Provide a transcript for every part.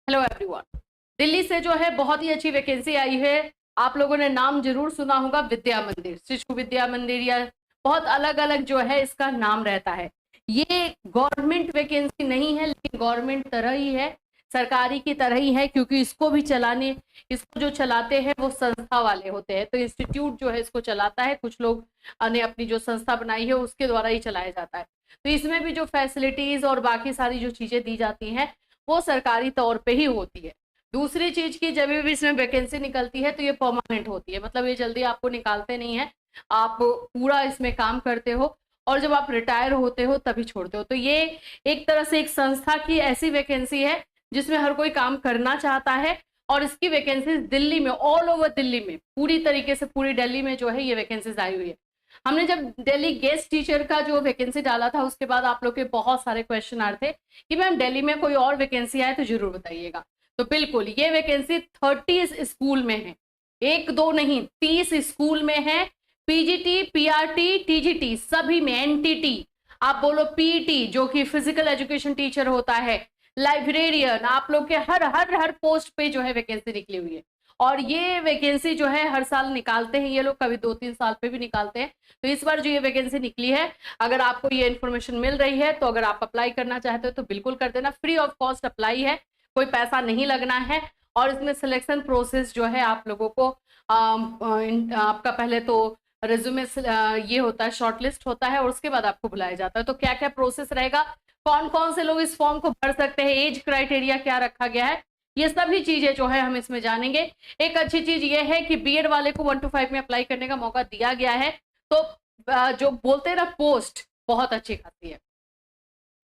Hello everyone. Delhi से जो है बहुत ही अच्छी वैकेंसी आई है। आप लोगों ने नाम जरूर सुना होगा, विद्या मंदिर, शिशु विद्या मंदिर, या बहुत अलग अलग जो है इसका नाम रहता है। ये गवर्नमेंट वैकेंसी नहीं है, लेकिन गवर्नमेंट तरह ही है, सरकारी की तरह ही है, क्योंकि इसको जो चलाते हैं वो संस्था वाले होते हैं। तो इंस्टीट्यूट जो है इसको चलाता है, कुछ लोग ने अपनी जो संस्था बनाई है उसके द्वारा ही चलाया जाता है। तो इसमें भी जो फैसिलिटीज और बाकी सारी जो चीजें दी जाती हैं वो सरकारी तौर पे ही होती है। दूसरी चीज की जब भी इसमें वैकेंसी निकलती है तो ये परमानेंट होती है, मतलब ये जल्दी आपको निकालते नहीं है, आप पूरा इसमें काम करते हो और जब आप रिटायर होते हो तभी छोड़ते हो। तो ये एक तरह से एक संस्था की ऐसी वैकेंसी है जिसमें हर कोई काम करना चाहता है, और इसकी वैकेंसीज दिल्ली में, ऑल ओवर दिल्ली में, पूरी तरीके से पूरी दिल्ली में जो है ये वैकेंसीज आई हुई है। हमने जब दिल्ली गेस्ट टीचर का जो वैकेंसी डाला था उसके बाद आप लोग के बहुत सारे क्वेश्चन आ रहे थे कि मैम दिल्ली में कोई और वैकेंसी आए तो जरूर बताइएगा। तो बिल्कुल ये वैकेंसी 30 स्कूल में है, एक दो नहीं 30 स्कूल में है। पीजीटी, पीआरटी, टीजीटी सभी में, एनटीटी आप बोलो, पीटी जो कि फिजिकल एजुकेशन टीचर होता है, लाइब्रेरियन, आप लोग के हर हर हर पोस्ट पे जो है वैकेंसी निकली हुई है। और ये वैकेंसी जो है हर साल निकालते हैं ये लोग, कभी 2-3 साल पे भी निकालते हैं। तो इस बार जो ये वैकेंसी निकली है, अगर आपको ये इन्फॉर्मेशन मिल रही है तो अगर आप अप्लाई करना चाहते हो तो बिल्कुल कर देना। फ्री ऑफ कॉस्ट अप्लाई है, कोई पैसा नहीं लगना है। और इसमें सिलेक्शन प्रोसेस जो है आप लोगों को आपका पहले तो रिज्यूमे ये होता है, शॉर्टलिस्ट होता है और उसके बाद आपको बुलाया जाता है। तो क्या क्या प्रोसेस रहेगा, कौन कौन से लोग इस फॉर्म को भर सकते हैं, एज क्राइटेरिया क्या रखा गया है, ये सभी चीजें जो है हम इसमें जानेंगे। एक अच्छी चीज ये है कि बीएड वाले को 1 to 5 में अप्लाई करने का मौका दिया गया है। तो जो बोलते हैं ना, पोस्ट बहुत अच्छी खासी है।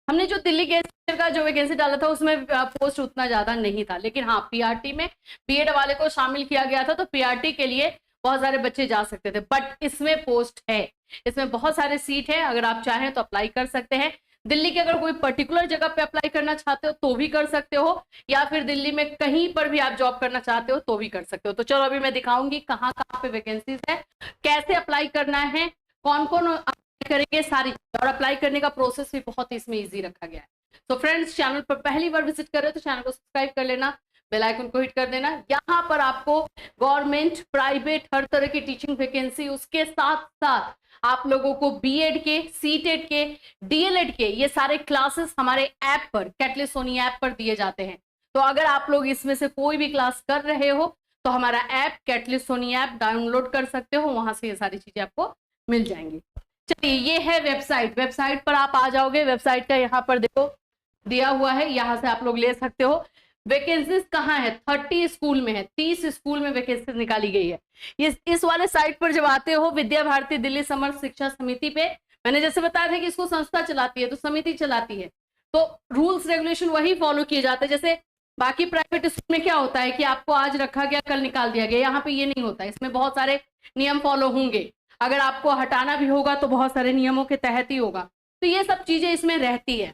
हमने जो दिल्ली गेस्ट टीचर का जो वैकेंसी डाला था उसमें पोस्ट उतना ज्यादा नहीं था, लेकिन हाँ पीआरटी में बीएड वाले को शामिल किया गया था, तो पीआरटी के लिए बहुत सारे बच्चे जा सकते थे। बट इसमें पोस्ट है, इसमें बहुत सारे सीट है, अगर आप चाहें तो अप्लाई कर सकते हैं। दिल्ली के अगर कोई पर्टिकुलर जगह पे अप्लाई करना चाहते हो तो भी कर सकते हो, या फिर दिल्ली में कहीं पर भी आप जॉब करना चाहते हो तो भी कर सकते हो। तो चलो अभी मैं दिखाऊंगी कहाँ कहाँ पे वैकेंसीज है, कैसे अप्लाई करना है, कौन कौन अप्लाई करेंगे, सारी। और अप्लाई करने का प्रोसेस भी बहुत इसमें ईजी रखा गया है। तो फ्रेंड्स, चैनल पर पहली बार विजिट कर रहे हो तो चैनल को सब्सक्राइब कर लेना, बेल आइकन को हिट कर देना। यहाँ पर आपको गवर्नमेंट, प्राइवेट, हर तरह की टीचिंग वैकेंसी, उसके साथ साथ आप लोगों को बीएड के, सीटेट के, डीएलएड के ये सारे क्लासेस हमारे ऐप पर, कैटलिस्ट सोनी ऐप पर दिए जाते हैं। तो अगर आप लोग इसमें से कोई भी क्लास कर रहे हो तो हमारा app catalyst Soni app download कर सकते हो, वहां से ये सारी चीजें आपको मिल जाएंगी। चलिए, ये है वेबसाइट। वेबसाइट पर आप आ जाओगे, वेबसाइट का यहाँ पर देखो दिया हुआ है, यहाँ से आप लोग ले सकते हो। वैकेंसीज कहाँ है, 30 स्कूल में है, 30 स्कूल में वैकेंसीज निकाली गई है। इस वाले साइट पर जब आते हो, विद्या भारती दिल्ली समर्थ शिक्षा समिति पे, मैंने जैसे बताया था कि इसको संस्था चलाती है तो समिति चलाती है, तो रूल्स रेगुलेशन वही फॉलो किए जाते हैं। जैसे बाकी प्राइवेट स्कूल में क्या होता है कि आपको आज रखा गया कल निकाल दिया गया, यहाँ पे ये नहीं होता, इसमें बहुत सारे नियम फॉलो होंगे। अगर आपको हटाना भी होगा तो बहुत सारे नियमों के तहत ही होगा। तो ये सब चीजें इसमें रहती है।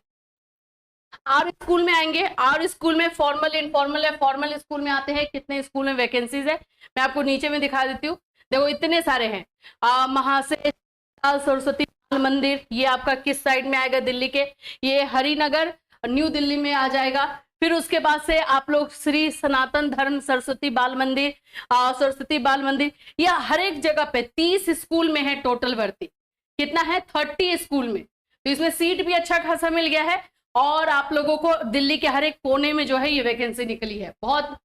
आर स्कूल में आएंगे, आर स्कूल में फॉर्मल, इनफॉर्मल है। फॉर्मल स्कूल में आते हैं, कितने स्कूल में वैकेंसीज है मैं आपको नीचे में दिखा देती हूँ। देखो इतने सारे हैं। महाशय सरस्वती बाल मंदिर, ये आपका किस साइड में आएगा दिल्ली के, ये हरिनगर, न्यू दिल्ली में आ जाएगा। फिर उसके बाद से आप लोग श्री सनातन धर्म सरस्वती बाल मंदिर, सरस्वती बाल मंदिर, यह हर एक जगह पे 30 स्कूल में है टोटल भर्ती। कितना है, 30 स्कूल में। तो इसमें सीट भी अच्छा खासा मिल गया है, और आप लोगों को दिल्ली के हर एक कोने में जो है ये वैकेंसी निकली है। बहुत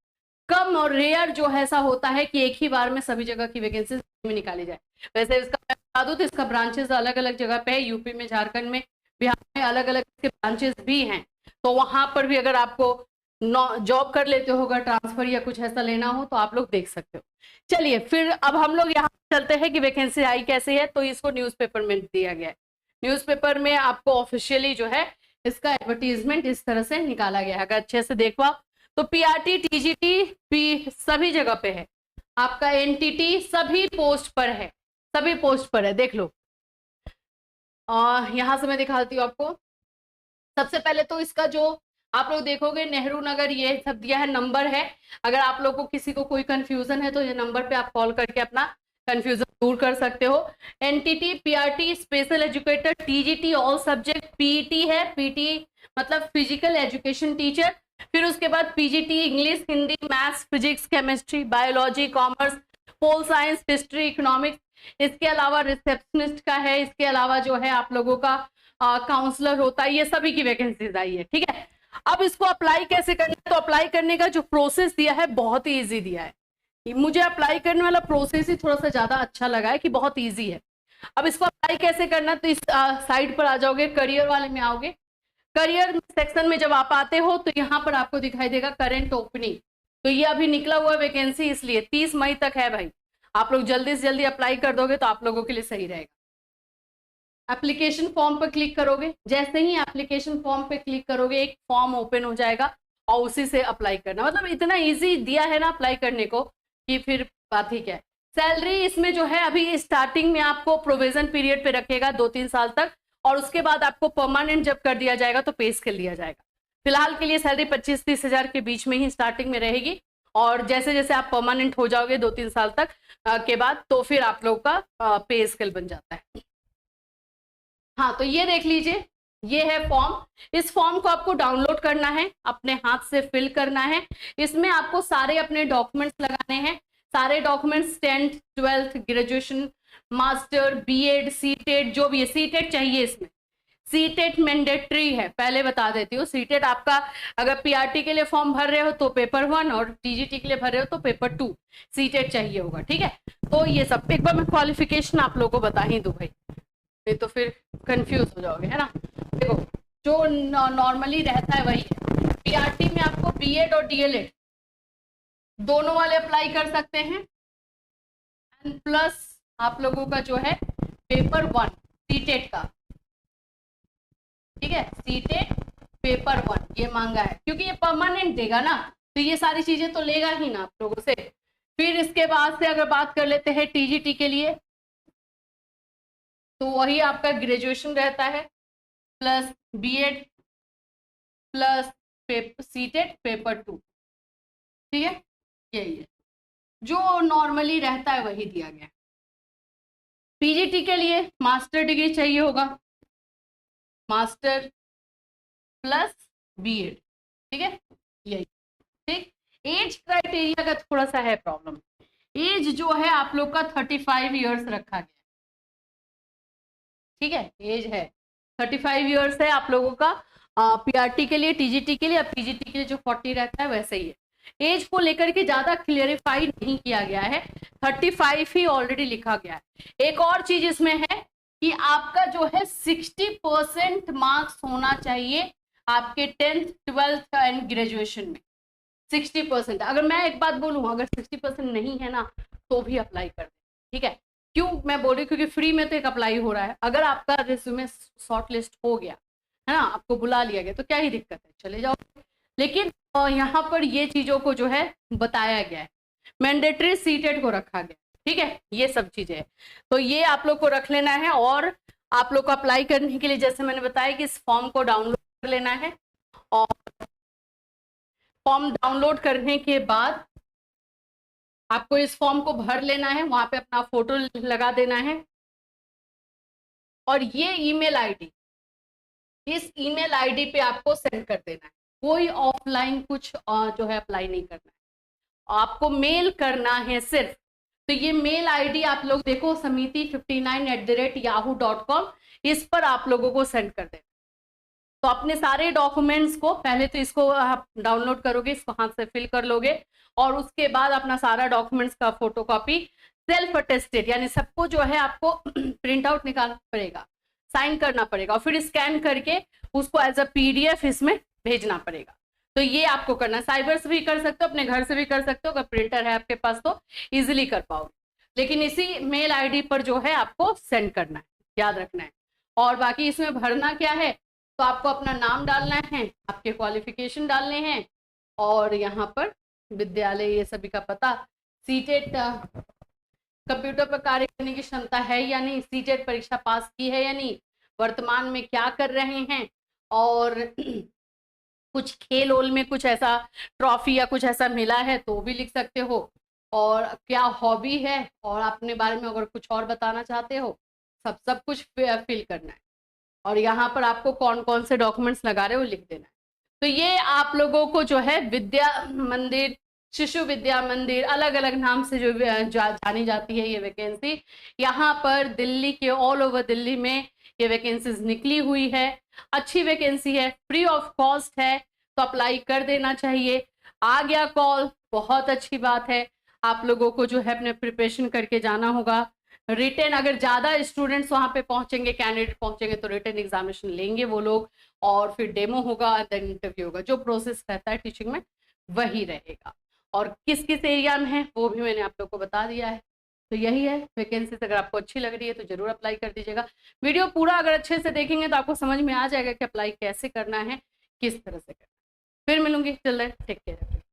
कम और रेयर जो है ऐसा होता है कि एक ही बार में सभी जगह की वैकेंसी में निकाली जाए। वैसे इसका मैं बता दूं तो इसका ब्रांचेस अलग अलग जगह पे है, यूपी में, झारखंड में, बिहार में अलग अलग इसके ब्रांचेस भी हैं। तो वहां पर भी अगर आपको जॉब कर लेते होगा, ट्रांसफर या कुछ ऐसा लेना हो तो आप लोग देख सकते हो। चलिए फिर अब हम लोग यहाँ चलते हैं कि वैकेंसी आई कैसे है। तो इसको न्यूज़पेपर में दिया गया है, न्यूज़पेपर में आपको ऑफिशियली जो है इसका एडवर्टीजमेंट इस तरह से निकाला गया है। अगर अच्छे से देखो तो पीआरटी, टीजीटी, पी सभी जगह पे है, आपका एनटीटी सभी पोस्ट पर है, सभी पोस्ट पर है, देख लो। और यहां से मैं दिखाती हूँ आपको। सबसे पहले तो इसका जो आप लोग देखोगे, नेहरू नगर, ये सब दिया है, नंबर है। अगर आप लोग को किसी को कोई कंफ्यूजन है तो ये नंबर पे आप कॉल करके अपना कंफ्यूजन दूर कर सकते हो। NTT, PRT special educator, TGT all subject, PET है, पीटी मतलब फिजिकल एजुकेशन टीचर, फिर उसके बाद PGT English, Hindi, maths, physics, chemistry, biology, commerce, pol science, history, economics. इसके अलावा रिसेप्शनिस्ट का है, इसके अलावा जो है आप लोगों का काउंसलर होता है, ये सभी की वैकेंसीज आई है। ठीक है, अब इसको अप्लाई कैसे करना है? तो अप्लाई करने का जो प्रोसेस दिया है बहुत ही ईजी दिया है। मुझे अप्लाई करने वाला प्रोसेस ही थोड़ा सा ज्यादा अच्छा लगा है कि बहुत ईजी है। अब इसको अप्लाई कैसे करना, तो इस साइड पर आ जाओगे, करियर वाले में आओगे। करियर सेक्शन में जब आप आते हो तो यहाँ पर आपको दिखाई देगा करंट ओपनिंग। तो ये अभी निकला हुआ वैकेंसी, इसलिए 30 मई तक है भाई। आप लोग जल्दी से जल्दी अप्लाई कर दोगे तो आप लोगों के लिए सही रहेगा। एप्लीकेशन फॉर्म पर क्लिक करोगे, जैसे ही एप्लीकेशन फॉर्म पे क्लिक करोगे एक फॉर्म ओपन हो जाएगा और उसी से अप्लाई करना। मतलब इतना इजी दिया है ना अप्लाई करने को कि फिर बात ही क्या है। सैलरी इसमें जो है अभी स्टार्टिंग में आपको प्रोविजन पीरियड पे रखेगा 2-3 साल तक, और उसके बाद आपको परमानेंट जब कर दिया जाएगा तो पे स्केल दिया जाएगा। फिलहाल के लिए सैलरी 25-30 हजार के बीच में ही स्टार्टिंग में रहेगी, और जैसे जैसे आप परमानेंट हो जाओगे 2-3 साल तक के बाद तो फिर आप लोग का पे स्केल बन जाता है। हाँ, तो ये देख लीजिए, ये है फॉर्म। इस फॉर्म को आपको डाउनलोड करना है, अपने हाथ से फिल करना है। इसमें आपको सारे अपने डॉक्यूमेंट्स लगाने हैं, सारे documents 10th 12th graduation, master, B Ed, CTET, जो भी है। सीटेट चाहिए इसमें, सीटेट मैंडेटरी है, पहले बता देती हूँ। सीटेट आपका अगर पीआरटी के लिए फॉर्म भर रहे हो तो पेपर 1, और टीजीटी के लिए भर रहे हो तो पेपर 2 सीटेट चाहिए होगा। ठीक है, तो ये सब एक बार मैं क्वालिफिकेशन आप लोगों को बता ही दूं भाई, नहीं तो फिर कंफ्यूज हो जाओगे, है ना। देखो, जो नॉर्मली रहता है वही है। पीआरटी में आपको बीएड और डीएलएड दोनों वाले अप्लाई कर सकते हैं, एंड प्लस आप लोगों का जो है पेपर 1 सीटेट का। ठीक है, सीटेट पेपर 1 ये मांगा है, क्योंकि ये परमानेंट देगा ना, तो ये सारी चीजें तो लेगा ही ना आप लोगों से। फिर इसके बाद से अगर बात कर लेते हैं टीजीटी के लिए, तो वही आपका ग्रेजुएशन रहता है plus B Ed plus CTET paper 2। ठीक है, यही है जो नॉर्मली रहता है, वही दिया गया है। पीजीटी के लिए मास्टर डिग्री चाहिए होगा, मास्टर प्लस बीएड। ठीक है, यही। ठीक, एज क्राइटेरिया का थोड़ा सा है प्रॉब्लम। एज जो है आप लोग का 35 ईयर्स रखा गया। ठीक है, एज है 35 ईयर्स है आप लोगों का पीआरटी के लिए, टीजीटी के लिए। अब पीजीटी के लिए जो 40 रहता है वैसे ही है। एज को लेकर के ज्यादा क्लियरिफाई नहीं किया गया है, 35 ही ऑलरेडी लिखा गया है। एक और चीज इसमें है कि आपका जो है 60% मार्क्स होना चाहिए आपके 10th 12th एंड ग्रेजुएशन में। 60%। अगर मैं एक बात बोलूं, अगर 60% नहीं है ना तो भी अप्लाई कर दे। ठीक है, क्यों मैं बोल रही हूँ, क्योंकि फ्री में तो एक अप्लाई हो रहा है। अगर आपका रिज्यूमे शॉर्ट लिस्ट हो गया है ना, आपको बुला लिया गया, तो क्या ही दिक्कत है, चले जाओ। लेकिन यहाँ पर ये चीजों को जो है बताया गया है, मैंडेटरी सीटेट को रखा गया। ठीक है, ये सब चीजें है, तो ये आप लोग को रख लेना है। और आप लोग को अप्लाई करने के लिए जैसे मैंने बताया कि इस फॉर्म को डाउनलोड कर लेना है, और फॉर्म डाउनलोड करने के बाद आपको इस फॉर्म को भर लेना है, वहां पे अपना फोटो लगा देना है, और ये ईमेल आईडी, इस ईमेल आईडी पे आपको सेंड कर देना है। कोई ऑफलाइन कुछ जो है अप्लाई नहीं करना है, आपको मेल करना है सिर्फ। तो ये मेल आईडी आप लोग देखो, samiti59@yahoo.com, इस पर आप लोगों को सेंड कर देना। तो अपने सारे डॉक्यूमेंट्स को पहले तो इसको आप डाउनलोड करोगे, इसको हाथ से फिल कर लोगे, और उसके बाद अपना सारा डॉक्यूमेंट्स का फोटोकॉपी सेल्फ अटेस्टेड, यानी सबको जो है आपको प्रिंट आउट निकालना पड़ेगा, साइन करना पड़ेगा, और फिर स्कैन करके उसको एज अ पीडीएफ इसमें भेजना पड़ेगा। तो ये आपको करना है। साइबर से भी कर सकते हो, अपने घर से भी कर सकते हो, अगर प्रिंटर है आपके पास तो इजिली कर पाओगे। लेकिन इसी मेल आईडी पर जो है आपको सेंड करना है, याद रखना है। और बाकी इसमें भरना क्या है, तो आपको अपना नाम डालना है, आपके क्वालिफिकेशन डालने हैं, और यहाँ पर विद्यालय ये सभी का पता, सीटेट कंप्यूटर पर कार्य करने की क्षमता है या नहीं, सीटेट परीक्षा पास की है या नहीं, वर्तमान में क्या कर रहे हैं, और कुछ खेल ओल में कुछ ऐसा ट्रॉफी या कुछ ऐसा मिला है तो भी लिख सकते हो, और क्या हॉबी है, और अपने बारे में अगर कुछ और बताना चाहते हो, सब कुछ फिल करना है। और यहाँ पर आपको कौन कौन से डॉक्यूमेंट्स लगा रहे हो लिख देना है। तो ये आप लोगों को जो है विद्या मंदिर, शिशु विद्या मंदिर, अलग अलग नाम से जो जानी जाती है ये वैकेंसी, यहाँ पर दिल्ली के ऑल ओवर दिल्ली में ये वैकेंसीज निकली हुई है। अच्छी वैकेंसी है, फ्री ऑफ कॉस्ट है, तो अप्लाई कर देना चाहिए। आ गया कॉल, बहुत अच्छी बात है। आप लोगों को जो है अपने प्रिपरेशन करके जाना होगा। रिटेन, अगर ज्यादा स्टूडेंट्स वहां पे पहुंचेंगे, कैंडिडेट पहुंचेंगे, तो रिटेन एग्जामिनेशन लेंगे वो लोग, और फिर डेमो होगा, देन इंटरव्यू होगा। जो प्रोसेस रहता है टीचिंग में वही रहेगा। और किस किस एरिया में है वो भी मैंने आप लोग को बता दिया है। तो यही है वैकेंसी। अगर आपको अच्छी लग रही है तो जरूर अप्लाई कर दीजिएगा। वीडियो पूरा अगर अच्छे से देखेंगे तो आपको समझ में आ जाएगा कि अप्लाई कैसे करना है, किस तरह से करना है। फिर मिलूंगी, चल रहे, टेक केयर।